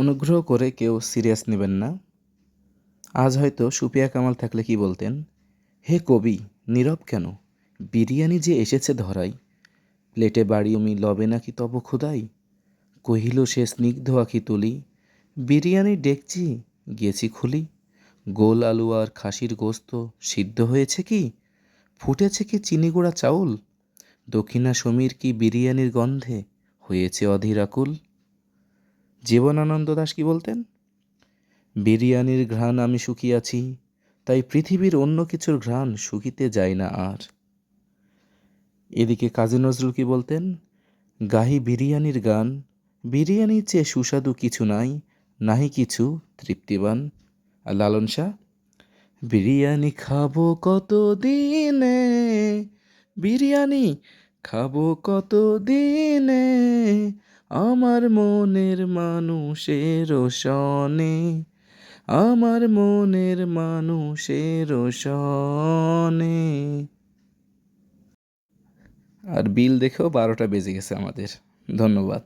অনুগ্রহ করে কেউ সিরিয়াস নেবেন না। আজ হয়তো সুপিয়া কামাল থাকলে কি বলতেন, হে কবি নীরব কেন, বিরিয়ানি যে এসেছে ধরাই, প্লেটে বাড়ি তুমি লবে নাকি তব ক্ষুধাই, কহিল সে স্নিগ্ধ আখি তুলি, বিরিয়ানির ডেকচি গেছি খুলি, গোল আলু আর খাসির গোস্ত সিদ্ধ হয়েছে কি, ফুটেছে কি চিনি গুঁড়া চাউল, দক্ষিণা সমীর কি বিরিয়ানির গন্ধে হয়েছে অধীর আকুল। জীবনানন্দ দাশ কি বলতেন, বিরিয়ানির ঘ্রাণ আমি শুকিয়াছি, তাই পৃথিবীর অন্য কিছুর ঘ্রাণ শুকিতে যায় না আর। এদিকে কাজী নজরুল কি বলতেন, গাহি বিরিয়ানির গান, বিরিয়ানির চেয়ে সুস্বাদু কিছু নাই, নাহি কিছু তৃপ্তিবান। আর লালন শাহ, বিরিয়ানি খাবো কত দিনে, বিরিয়ানি খাবো কত দিনে, আমার মনের মানুষের সনে, আমার মনের মানুষের সনে। আর বিল দেখেও 12টা বেজে গেছে আমাদের। ধন্যবাদ।